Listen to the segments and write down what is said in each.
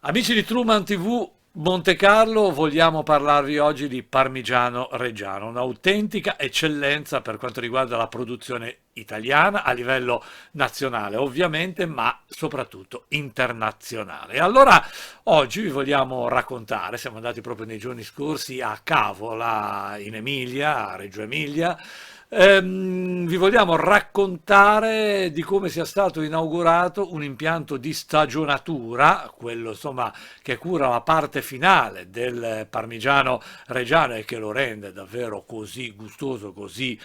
Amici di Truman TV Monte Carlo, vogliamo parlarvi oggi di Parmigiano Reggiano, un'autentica eccellenza per quanto riguarda la produzione italiana a livello nazionale, ovviamente, ma soprattutto internazionale. E allora oggi vi vogliamo raccontare, siamo andati proprio nei giorni scorsi a Cavola, in Emilia, a Reggio Emilia. Vi vogliamo raccontare di come sia stato inaugurato un impianto di stagionatura, quello insomma che cura la parte finale del Parmigiano Reggiano e che lo rende davvero così gustoso, così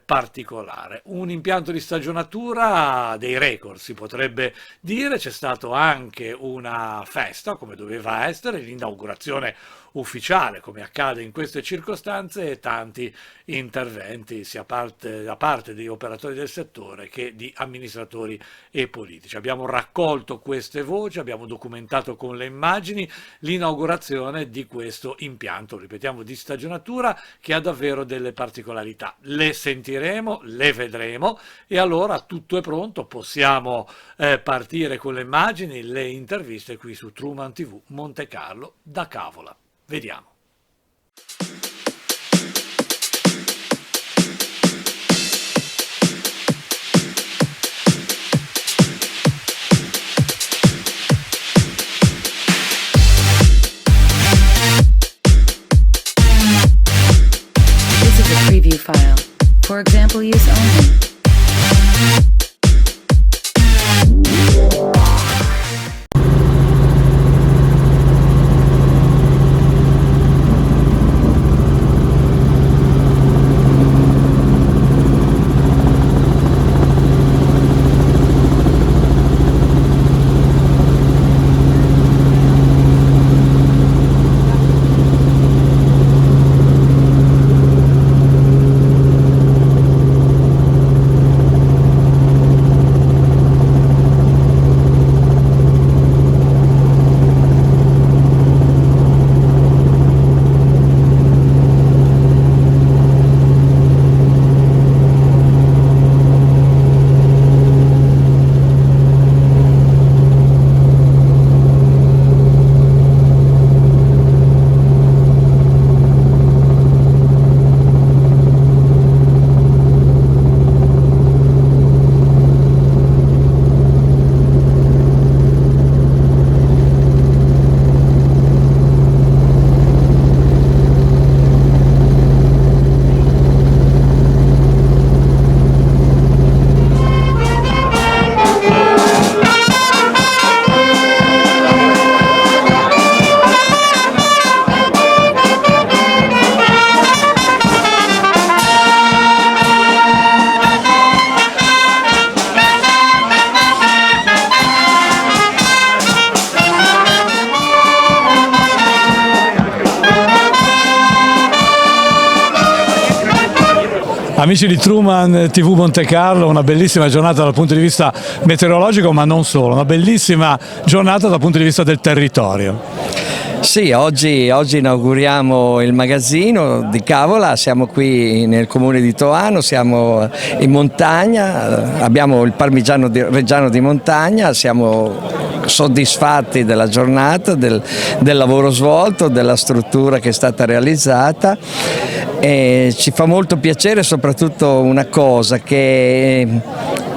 particolare. Un impianto di stagionatura dei record, si potrebbe dire. C'è stato anche una festa, come doveva essere, l'inaugurazione ufficiale, come accade in queste circostanze, e tanti interventi sia da parte di operatori del settore che di amministratori e politici. Abbiamo raccolto queste voci, abbiamo documentato con le immagini l'inaugurazione di questo impianto, ripetiamo, di stagionatura che ha davvero delle particolarità. Le sentiremo, le vedremo e allora tutto è pronto, possiamo partire con le immagini, le interviste qui su Truman TV Monte Carlo da Cavola. Vediamo. This is a preview file. For example use only. Amici di Truman TV Monte Carlo, una bellissima giornata dal punto di vista meteorologico, ma non solo, una bellissima giornata dal punto di vista del territorio. Sì, oggi inauguriamo il magazzino di Cavola, siamo qui nel comune di Toano, siamo in montagna, abbiamo il Parmigiano Reggiano di montagna, siamo soddisfatti della giornata, del lavoro svolto, della struttura che è stata realizzata e ci fa molto piacere soprattutto una cosa, che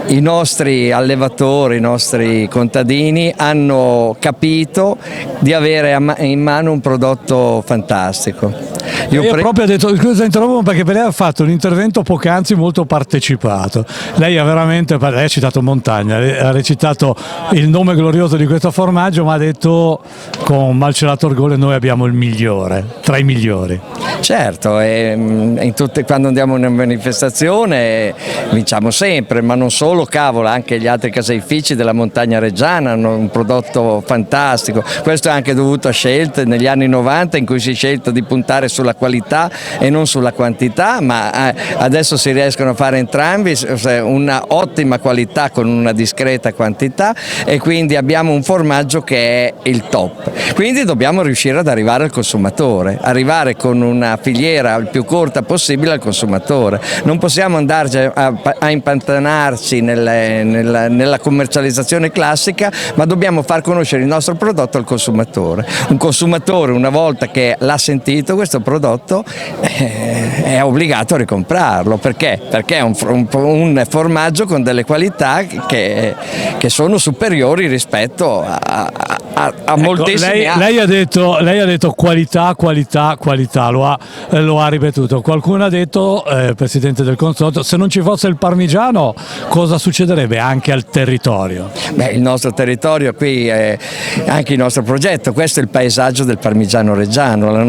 i nostri allevatori, i nostri contadini hanno capito di avere in mano un prodotto fantastico. Io proprio ho detto, scusa interrompo, perché lei ha fatto un intervento poc'anzi molto partecipato. Lei ha citato montagna, ha recitato il nome glorioso di questo formaggio, ma ha detto con malcelato orgoglio: noi abbiamo il migliore, tra i migliori. Certo, quando andiamo in una manifestazione vinciamo sempre, ma non solo Cavola, anche gli altri caseifici della montagna reggiana hanno un prodotto fantastico. Questo è anche dovuto a scelte negli anni 90 in cui si è scelto di puntare sulla qualità e non sulla quantità, ma adesso si riescono a fare entrambi, una ottima qualità con una discreta quantità, e quindi abbiamo un formaggio che è il top. Quindi dobbiamo riuscire ad arrivare al consumatore, arrivare con una filiera il più corta possibile al consumatore. Non possiamo andarci a impantanarci nella commercializzazione classica, ma dobbiamo far conoscere il nostro prodotto al consumatore. Un consumatore, una volta che l'ha sentito questo prodotto, è obbligato a ricomprarlo. Perché? Perché è un formaggio con delle qualità che sono superiori rispetto a moltissimi altri. Lei ha detto qualità, qualità, qualità, lo ha ripetuto. Qualcuno ha detto, Presidente del Consorzio, se non ci fosse il parmigiano cosa succederebbe anche al territorio? Beh, il nostro territorio qui è anche il nostro progetto, questo è il paesaggio del parmigiano reggiano, la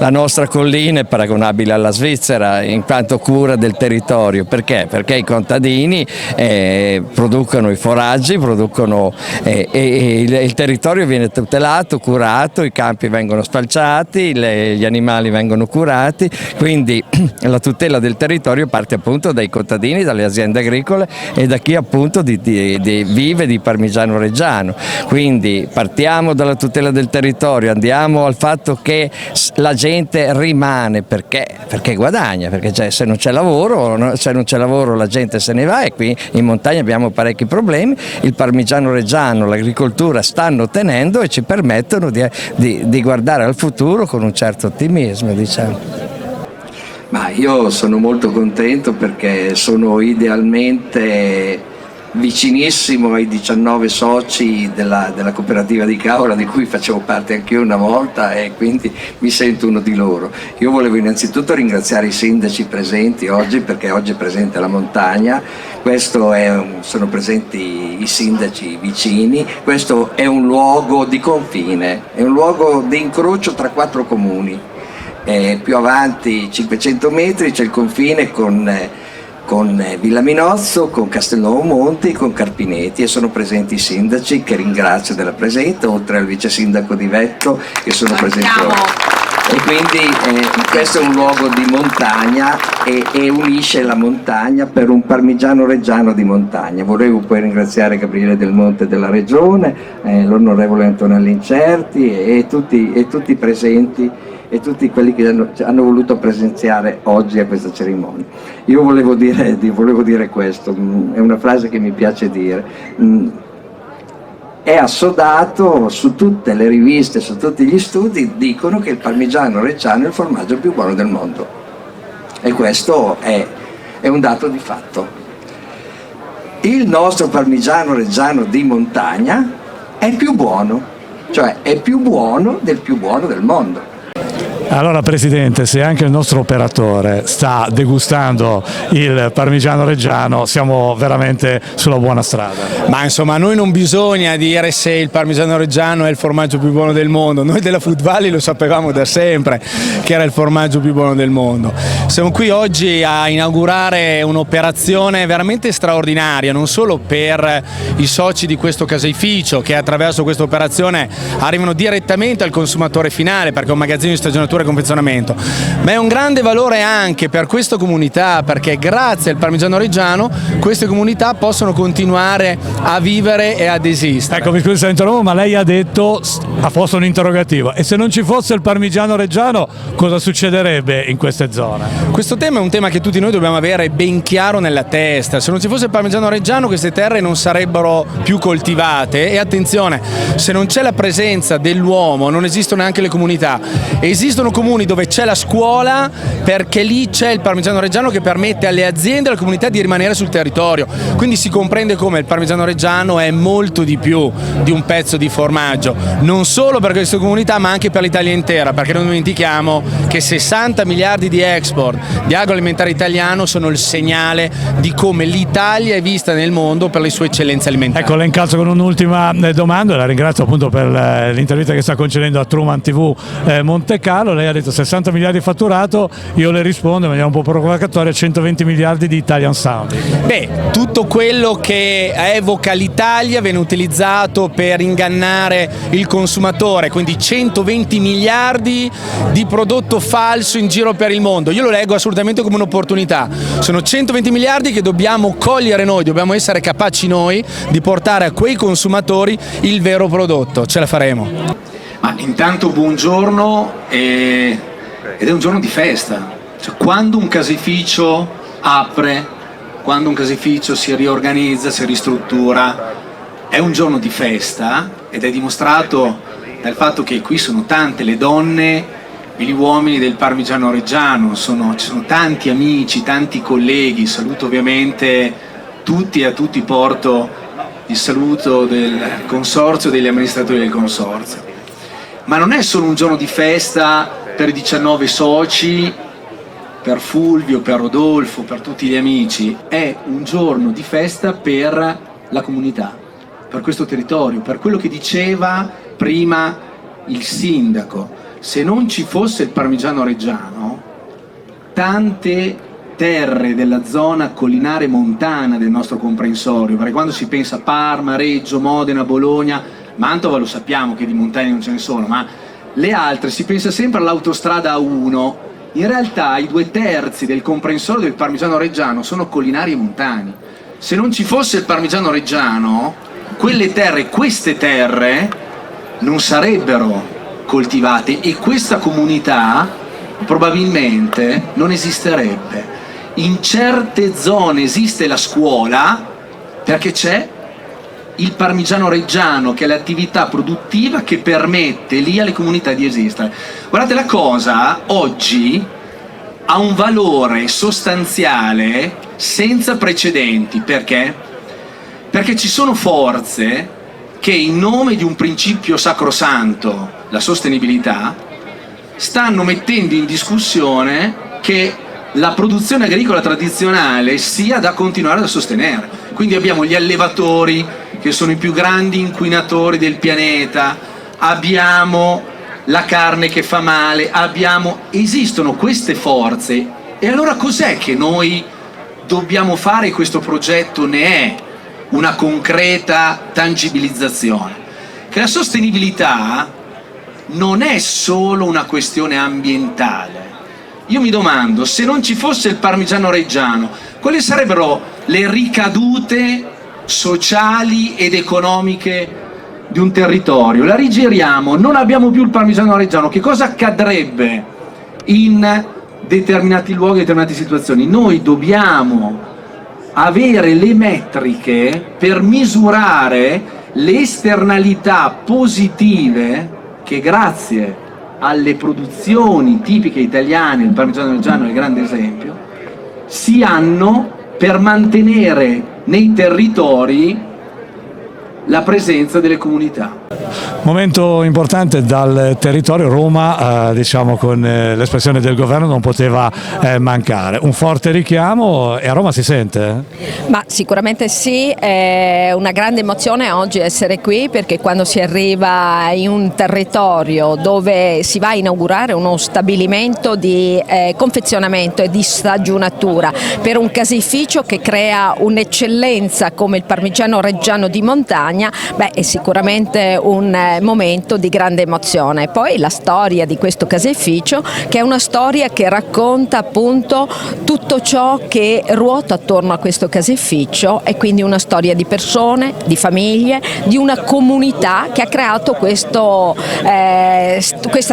nostra collina è paragonabile alla Svizzera in quanto cura del territorio. Perché? Perché i contadini producono i foraggi, il territorio viene tutelato, curato, i campi vengono spalciati, gli animali vengono curati, quindi la tutela del territorio parte appunto dai contadini, dalle aziende agricole e da chi appunto vive di parmigiano reggiano. Quindi partiamo dalla tutela del territorio, andiamo al fatto che la gente rimane perché guadagna, perché se non c'è lavoro la gente se ne va, e qui in montagna abbiamo parecchi problemi. Il parmigiano reggiano, l'agricoltura stanno tenendo e ci permettono di guardare al futuro con un certo ottimismo, diciamo. Ma io sono molto contento perché sono idealmente vicinissimo ai 19 soci della cooperativa di Cavola, di cui facevo parte anch'io una volta, e quindi mi sento uno di loro. Io volevo innanzitutto ringraziare i sindaci presenti oggi, perché oggi è presente la montagna, sono presenti i sindaci vicini, questo è un luogo di confine, è un luogo di incrocio tra 4 comuni. Più avanti 500 metri c'è il confine con Villaminozzo, con Castelnuovo Monti, con Carpinetti, e sono presenti i sindaci che ringrazio della presenza, oltre al vice sindaco di Vetto che sono presenti oggi. E quindi questo è un luogo di montagna e unisce la montagna per un parmigiano reggiano di montagna. Volevo poi ringraziare Gabriele Del Monte della Regione, l'onorevole Antonello Incerti e tutti i presenti e tutti quelli che hanno voluto presenziare oggi a questa cerimonia. Io volevo dire questo, è una frase che mi piace dire. È assodato, su tutte le riviste, su tutti gli studi dicono che il parmigiano reggiano è il formaggio più buono del mondo, e questo è un dato di fatto. Il nostro parmigiano reggiano di montagna è più buono, cioè è più buono del mondo. Allora Presidente, se anche il nostro operatore sta degustando il parmigiano reggiano, siamo veramente sulla buona strada. Ma insomma, a noi non bisogna dire se il parmigiano reggiano è il formaggio più buono del mondo, noi della Food Valley lo sapevamo da sempre che era il formaggio più buono del mondo. Siamo qui oggi a inaugurare un'operazione veramente straordinaria, non solo per i soci di questo caseificio che attraverso questa operazione arrivano direttamente al consumatore finale, perché è un magazzino di stagionatura e confezionamento, ma è un grande valore anche per questa comunità, perché grazie al parmigiano reggiano queste comunità possono continuare a vivere e ad esistere. Ecco, mi scusi se interrompo, ma lei ha detto, ha posto un interrogativo, e se non ci fosse il parmigiano reggiano cosa succederebbe in queste zone? Questo tema è un tema che tutti noi dobbiamo avere ben chiaro nella testa. Se non ci fosse il parmigiano reggiano queste terre non sarebbero più coltivate, e attenzione, se non c'è la presenza dell'uomo non esistono neanche le comunità. Esistono comuni dove c'è la scuola, perché lì c'è il parmigiano reggiano che permette alle aziende e alle comunità di rimanere sul territorio, quindi si comprende come il parmigiano reggiano è molto di più di un pezzo di formaggio, non solo per queste comunità ma anche per l'Italia intera, perché non dimentichiamo che 60 miliardi di export di agroalimentare italiano sono il segnale di come l'Italia è vista nel mondo per le sue eccellenze alimentari. Ecco, la incalzo con un'ultima domanda, la ringrazio appunto per l'intervista che sta concedendo a Truman TV Monte Carlo. lei ha detto 60 miliardi di fatturato, io le rispondo in maniera un po' provocatoria 120 miliardi di Italian Sounding. Beh, tutto quello che evoca l'Italia viene utilizzato per ingannare il consumatore, quindi 120 miliardi di prodotto falso in giro per il mondo. Io lo leggo assolutamente come un'opportunità. Sono 120 miliardi che dobbiamo cogliere noi, dobbiamo essere capaci noi di portare a quei consumatori il vero prodotto. Ce la faremo. Ma intanto buongiorno, ed è un giorno di festa. Cioè, quando un caseificio apre, quando un caseificio si riorganizza, si ristruttura, è un giorno di festa, ed è dimostrato dal fatto che qui sono tante le donne e gli uomini del Parmigiano Reggiano, ci sono tanti amici, tanti colleghi. Saluto ovviamente tutti e a tutti porto il saluto del consorzio, degli amministratori del consorzio. Ma non è solo un giorno di festa per i 19 soci, per Fulvio, per Rodolfo, per tutti gli amici, è un giorno di festa per la comunità, per questo territorio, per quello che diceva prima il sindaco. Se non ci fosse il Parmigiano Reggiano, tante terre della zona collinare montana del nostro comprensorio, perché quando si pensa a Parma, Reggio, Modena, Bologna, Mantova lo sappiamo che di montagne non ce ne sono, ma le altre si pensa sempre all'autostrada A1. In realtà i 2/3 del comprensorio del Parmigiano Reggiano sono collinari e montani. Se non ci fosse il Parmigiano Reggiano, queste terre non sarebbero coltivate e questa comunità probabilmente non esisterebbe. In certe zone esiste la scuola perché c'è il Parmigiano Reggiano, che è l'attività produttiva che permette lì alle comunità di esistere. Guardate, la cosa oggi ha un valore sostanziale senza precedenti. Perché? Perché ci sono forze che in nome di un principio sacrosanto, la sostenibilità, stanno mettendo in discussione che la produzione agricola tradizionale sia da continuare a sostenere. Quindi abbiamo gli allevatori che sono i più grandi inquinatori del pianeta, abbiamo la carne che fa male, esistono queste forze. E allora cos'è che noi dobbiamo fare? Questo progetto ne è una concreta tangibilizzazione. Che la sostenibilità non è solo una questione ambientale. Io mi domando, se non ci fosse il Parmigiano Reggiano, quali sarebbero le ricadute sociali ed economiche di un territorio? La rigiriamo, non abbiamo più il Parmigiano Reggiano, che cosa accadrebbe in determinati luoghi, in determinate situazioni? Noi dobbiamo avere le metriche per misurare le esternalità positive che grazie alle produzioni tipiche italiane, il Parmigiano Reggiano è il grande esempio, si hanno per mantenere nei territori la presenza delle comunità. Momento importante dal territorio. Roma, diciamo con l'espressione del governo, non poteva mancare. Un forte richiamo, e a Roma si sente? Ma sicuramente sì, è una grande emozione oggi essere qui, perché quando si arriva in un territorio dove si va a inaugurare uno stabilimento di confezionamento e di stagionatura per un caseificio che crea un'eccellenza come il Parmigiano Reggiano di montagna, è sicuramente un momento di grande emozione. Poi la storia di questo caseificio, che è una storia che racconta appunto tutto ciò che ruota attorno a questo caseificio, e quindi una storia di persone, di famiglie, di una comunità che ha creato questa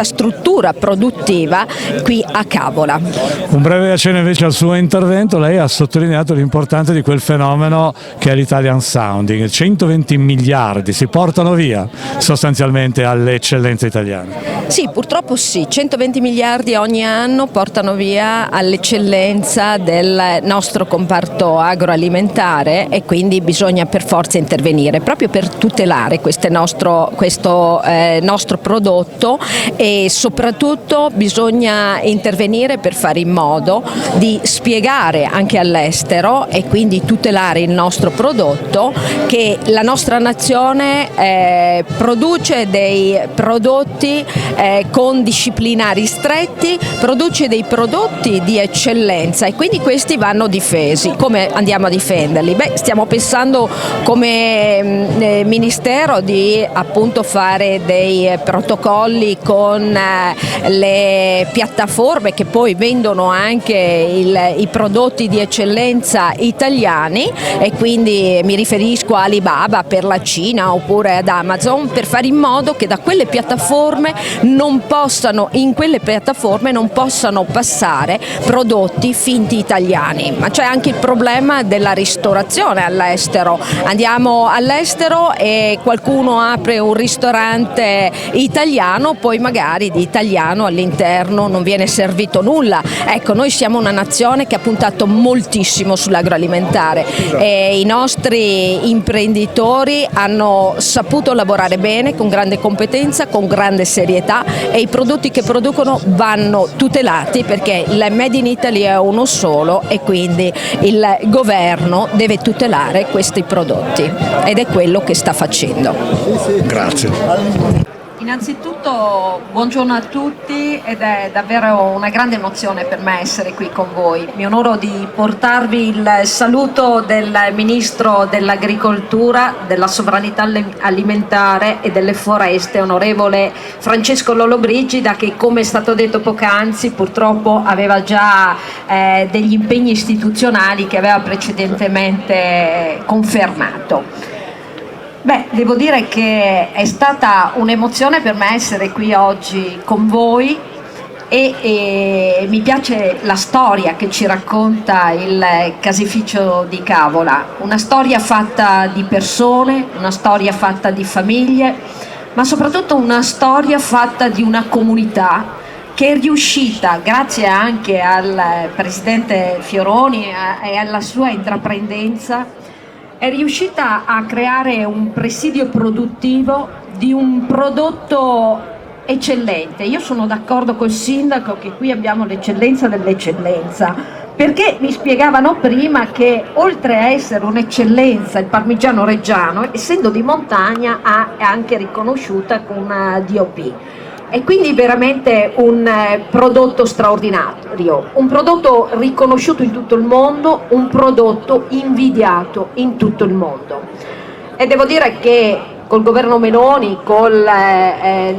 struttura produttiva qui a Cavola. Un breve accenno invece al suo intervento. Lei ha sottolineato l'importanza di quel fenomeno che è l'Italian Sounding. 120 miliardi si portano via sostanzialmente alle eccellenze italiane. Sì, purtroppo sì, 120 miliardi ogni anno portano via all'eccellenza del nostro comparto agroalimentare, e quindi bisogna per forza intervenire proprio per tutelare questo nostro prodotto, e soprattutto bisogna intervenire per fare in modo di spiegare anche all'estero, e quindi tutelare il nostro prodotto, che la nostra nazione produce dei prodotti con disciplinari stretti, produce dei prodotti di eccellenza e quindi questi vanno difesi. Come andiamo a difenderli? Stiamo pensando come Ministero di appunto fare dei protocolli con le piattaforme che poi vendono anche i prodotti di eccellenza italiani, e quindi mi riferisco a Alibaba per la Cina oppure ad Amazon, per fare in modo che in quelle piattaforme non possano passare prodotti finti italiani. Ma c'è anche il problema della ristorazione all'estero. Andiamo all'estero e qualcuno apre un ristorante italiano, poi magari di italiano all'interno non viene servito nulla. Ecco, noi siamo una nazione che ha puntato moltissimo sull'agroalimentare e i nostri imprenditori hanno saputo lavorare bene, con grande competenza, con grande serietà, e i prodotti che producono vanno tutelati perché il Made in Italy è uno solo e quindi il governo deve tutelare questi prodotti ed è quello che sta facendo. Grazie. Innanzitutto buongiorno a tutti ed è davvero una grande emozione per me essere qui con voi. Mi onoro di portarvi il saluto del Ministro dell'Agricoltura, della Sovranità Alimentare e delle Foreste, onorevole Francesco Lollobrigida, che come è stato detto poc'anzi purtroppo aveva già degli impegni istituzionali che aveva precedentemente confermato. Devo dire che è stata un'emozione per me essere qui oggi con voi e mi piace la storia che ci racconta il caseificio di Cavola, una storia fatta di persone, una storia fatta di famiglie, ma soprattutto una storia fatta di una comunità che è riuscita, grazie anche al Presidente Fioroni e alla sua intraprendenza, è riuscita a creare un presidio produttivo di un prodotto eccellente. Io sono d'accordo col sindaco che qui abbiamo l'eccellenza dell'eccellenza, perché mi spiegavano prima che oltre a essere un'eccellenza il parmigiano reggiano, essendo di montagna, è anche riconosciuta con una DOP. E quindi veramente un prodotto straordinario, un prodotto riconosciuto in tutto il mondo, un prodotto invidiato in tutto il mondo. E devo dire che col governo Meloni, con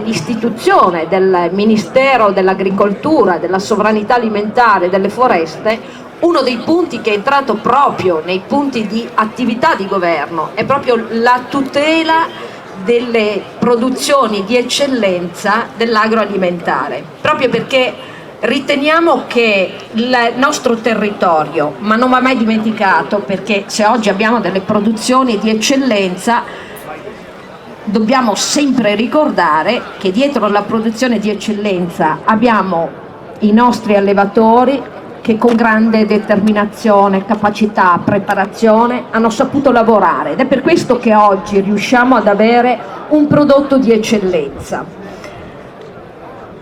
l'istituzione del Ministero dell'Agricoltura, della Sovranità Alimentare e delle Foreste, uno dei punti che è entrato proprio nei punti di attività di governo è proprio la tutela delle produzioni di eccellenza dell'agroalimentare, proprio perché riteniamo che il nostro territorio, ma non va mai dimenticato, perché se oggi abbiamo delle produzioni di eccellenza dobbiamo sempre ricordare che dietro la produzione di eccellenza abbiamo i nostri allevatori che con grande determinazione, capacità, preparazione hanno saputo lavorare, ed è per questo che oggi riusciamo ad avere un prodotto di eccellenza.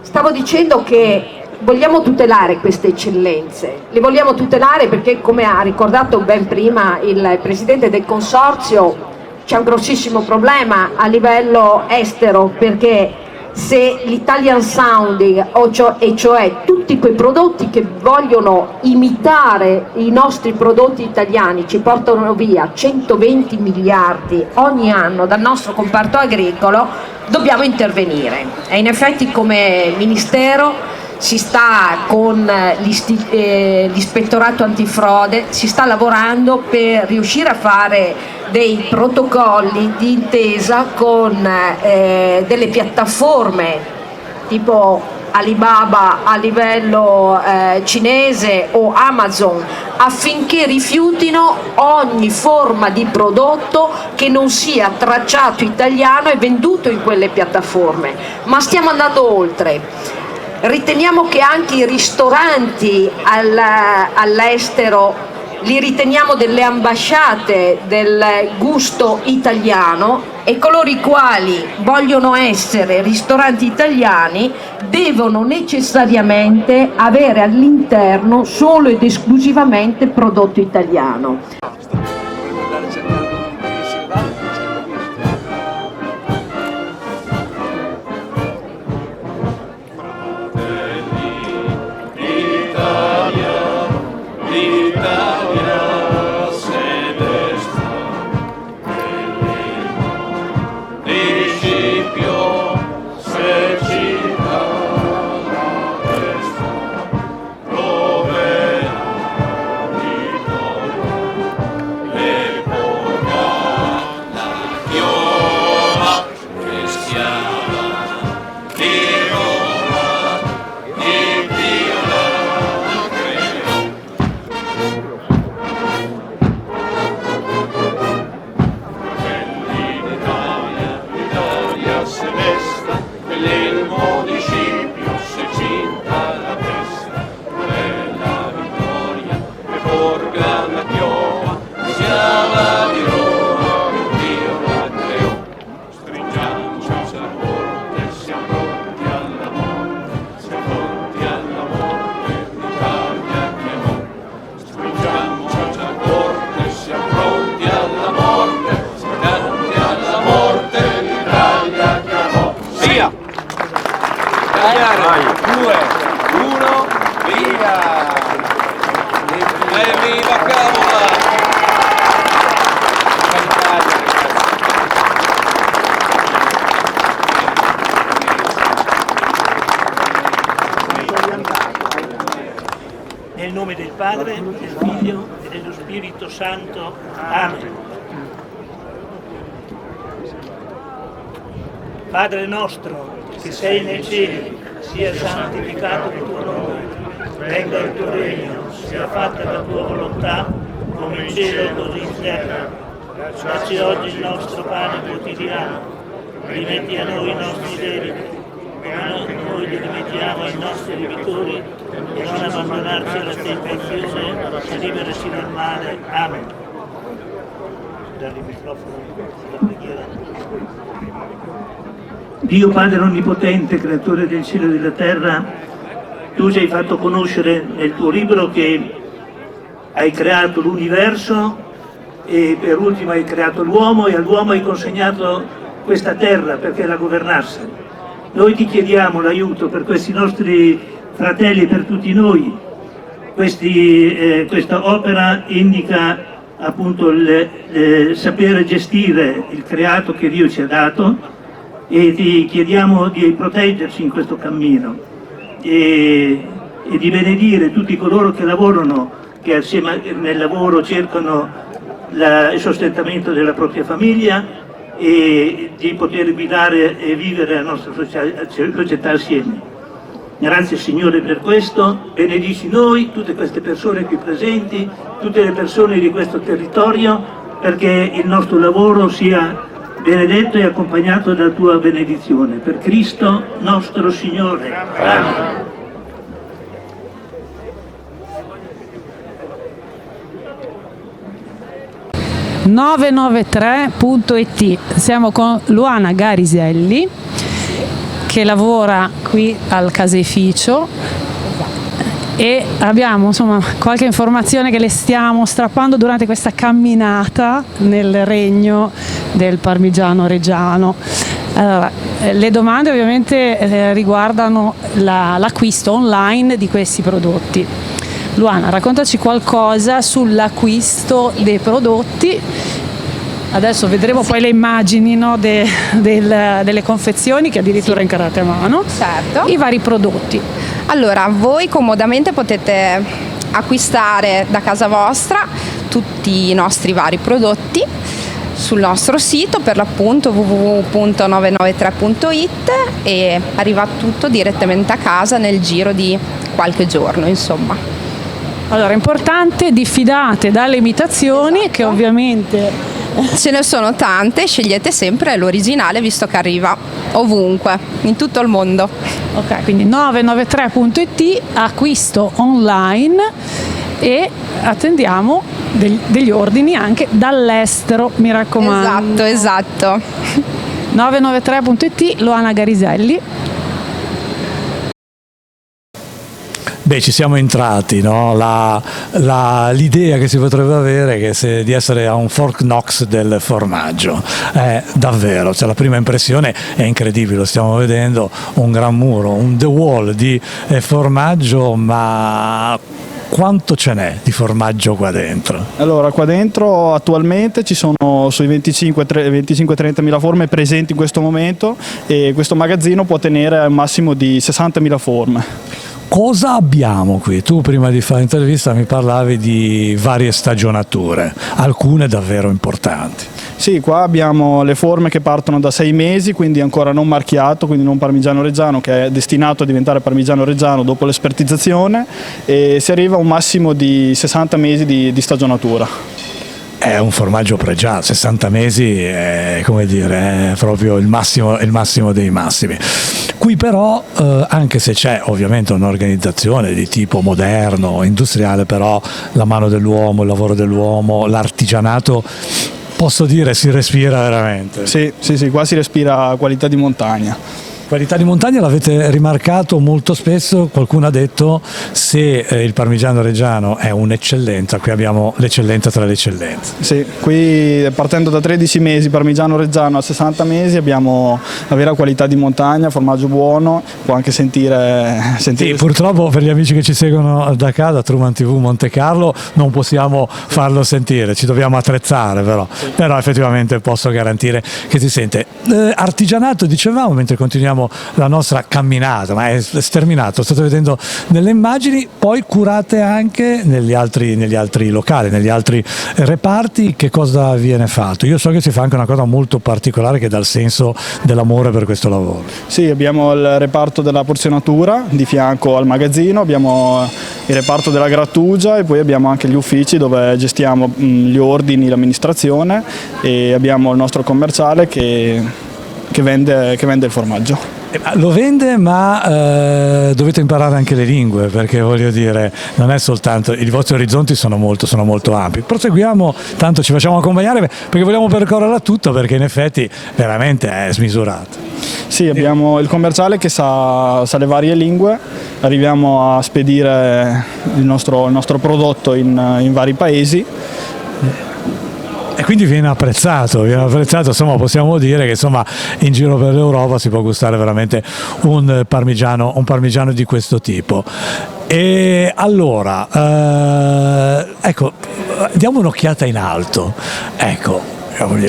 Stavo dicendo che vogliamo tutelare queste eccellenze, le vogliamo tutelare perché, come ha ricordato ben prima il Presidente del Consorzio, c'è un grossissimo problema a livello estero, perché se l'Italian Sounding, e cioè tutti quei prodotti che vogliono imitare i nostri prodotti italiani, ci portano via 120 miliardi ogni anno dal nostro comparto agricolo, dobbiamo intervenire. E in effetti come Ministero si sta con l'ispettorato antifrode, si sta lavorando per riuscire a fare dei protocolli di intesa con delle piattaforme tipo Alibaba a livello cinese o Amazon, affinché rifiutino ogni forma di prodotto che non sia tracciato italiano e venduto in quelle piattaforme. Ma stiamo andando oltre. Riteniamo che anche i ristoranti all'estero li riteniamo delle ambasciate del gusto italiano, e coloro i quali vogliono essere ristoranti italiani devono necessariamente avere all'interno solo ed esclusivamente prodotto italiano. Nel nome del Padre, del Figlio e dello Spirito Santo. Amen. Padre nostro, che sei nei cieli, sia santificato il tuo nome, venga il tuo regno, sia fatta la tua volontà, come in cielo così in terra. Dacci oggi il nostro pane quotidiano, rimetti a noi i nostri debiti, come noi li rimettiamo ai nostri debitori, e non abbandonarci alla tentazione, ma liberaci dal male. Amen. Dare il microfono alla preghiera. Dio Padre Onnipotente, Creatore del cielo e della terra, tu ci hai fatto conoscere nel tuo libro che hai creato l'universo e per ultimo hai creato l'uomo e all'uomo hai consegnato questa terra perché la governasse. Noi ti chiediamo l'aiuto per questi nostri fratelli, per tutti noi. Questa opera indica appunto il sapere gestire il creato che Dio ci ha dato e ti chiediamo di proteggerci in questo cammino e di benedire tutti coloro che lavorano, che assieme nel lavoro cercano il sostentamento della propria famiglia e di poter guidare e vivere la nostra società assieme. Grazie Signore per questo, benedici noi, tutte queste persone qui presenti, tutte le persone di questo territorio, perché il nostro lavoro sia benedetto e accompagnato dalla tua benedizione. Per Cristo nostro Signore. Amen. 993.it. Siamo con Luana Gariselli che lavora qui al caseificio e abbiamo insomma qualche informazione che le stiamo strappando durante questa camminata nel regno del parmigiano reggiano. Allora, le domande ovviamente riguardano l'acquisto online di questi prodotti. Luana, raccontaci qualcosa sull'acquisto dei prodotti. Adesso vedremo poi le immagini, no, delle confezioni che addirittura incarate a mano. Certo. I vari prodotti. Allora, voi comodamente potete acquistare da casa vostra tutti i nostri vari prodotti sul nostro sito, per l'appunto www.993.it, e arriva tutto direttamente a casa nel giro di qualche giorno, insomma. Allora, è importante, diffidate dalle imitazioni, esatto, che ovviamente ce ne sono tante, scegliete sempre l'originale visto che arriva ovunque, in tutto il mondo. Ok, quindi 993.it, acquisto online, e attendiamo degli ordini anche dall'estero, mi raccomando. Esatto. 993.it, Luana Gariselli. Beh, ci siamo entrati, no? L'idea che si potrebbe avere è di essere a un Fort Knox del formaggio, davvero, cioè, la prima impressione è incredibile, lo stiamo vedendo, un gran muro, un The Wall di formaggio, ma quanto ce n'è di formaggio qua dentro? Allora, qua dentro attualmente ci sono sui 25-30 mila forme presenti in questo momento, e questo magazzino può tenere un massimo di 60.000 forme. Cosa abbiamo qui? Tu prima di fare l'intervista mi parlavi di varie stagionature, alcune davvero importanti. Sì, qua abbiamo le forme che partono da 6 mesi, quindi ancora non marchiato, quindi non parmigiano reggiano, che è destinato a diventare parmigiano reggiano dopo l'espertizzazione, e si arriva a un massimo di 60 mesi di stagionatura. È un formaggio pregiato, 60 mesi è, come dire, è proprio il massimo dei massimi. Qui però, anche se c'è ovviamente un'organizzazione di tipo moderno, industriale, però la mano dell'uomo, il lavoro dell'uomo, l'artigianato, posso dire si respira veramente. Sì, qua si respira qualità di montagna. Qualità di montagna l'avete rimarcato molto spesso, qualcuno ha detto se il parmigiano reggiano è un'eccellenza, qui abbiamo l'eccellenza tra le eccellenze. Sì, qui partendo da 13 mesi parmigiano reggiano a 60 mesi abbiamo la vera qualità di montagna, formaggio buono, può anche sentire... Sì, purtroppo per gli amici che ci seguono da casa, Truman TV Monte Carlo, non possiamo farlo sentire, ci dobbiamo attrezzare però effettivamente posso garantire che si sente. Artigianato dicevamo mentre continuiamo la nostra camminata, ma è sterminato, state vedendo nelle immagini, poi curate anche negli altri locali, negli altri reparti. Che cosa viene fatto? Io so che si fa anche una cosa molto particolare che dà il senso dell'amore per questo lavoro. Sì, abbiamo il reparto della porzionatura di fianco al magazzino, abbiamo il reparto della grattugia e poi abbiamo anche gli uffici dove gestiamo gli ordini, l'amministrazione, e abbiamo il nostro commerciale che vende il formaggio. Lo vende, ma dovete imparare anche le lingue, perché voglio dire, non è soltanto, i vostri orizzonti sono molto ampi. Proseguiamo, tanto ci facciamo accompagnare perché vogliamo percorrerla tutta, perché in effetti veramente è smisurato. Sì, abbiamo il commerciale che sa le varie lingue, arriviamo a spedire il nostro prodotto in vari paesi. E quindi viene apprezzato, insomma possiamo dire che insomma in giro per l'Europa si può gustare veramente un parmigiano di questo tipo. E allora, ecco, diamo un'occhiata in alto, ecco,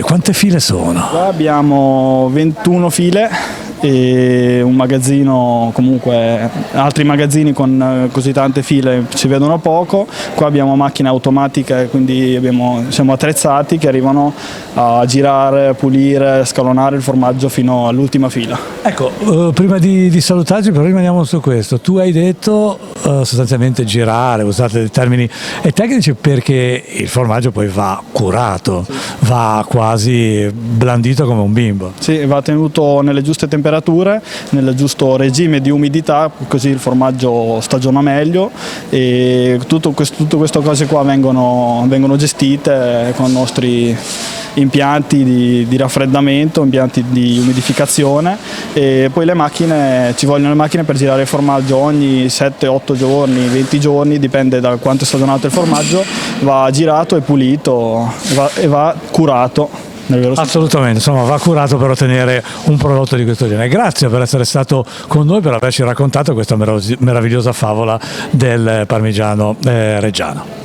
quante file sono? Qua abbiamo 21 file e un magazzino, comunque altri magazzini con così tante file si vedono poco. Qua abbiamo macchine automatiche, quindi siamo attrezzati che arrivano a girare, pulire, scalonare il formaggio fino all'ultima fila. Ecco, prima di salutarci però rimaniamo su questo. Tu hai detto sostanzialmente girare, usate dei termini tecnici, perché il formaggio poi va curato, va quasi blandito come un bimbo. Sì, va tenuto nelle giuste temperature, nel giusto regime di umidità, così il formaggio stagiona meglio, e tutte queste cose qua vengono gestite con i nostri impianti di raffreddamento, impianti di umidificazione, e poi ci vogliono le macchine per girare il formaggio ogni 7-8 giorni, 20 giorni, dipende da quanto è stagionato il formaggio, va girato e pulito e va curato. Assolutamente, insomma va curato per ottenere un prodotto di questo genere. Grazie per essere stato con noi, per averci raccontato questa meravigliosa favola del parmigiano reggiano.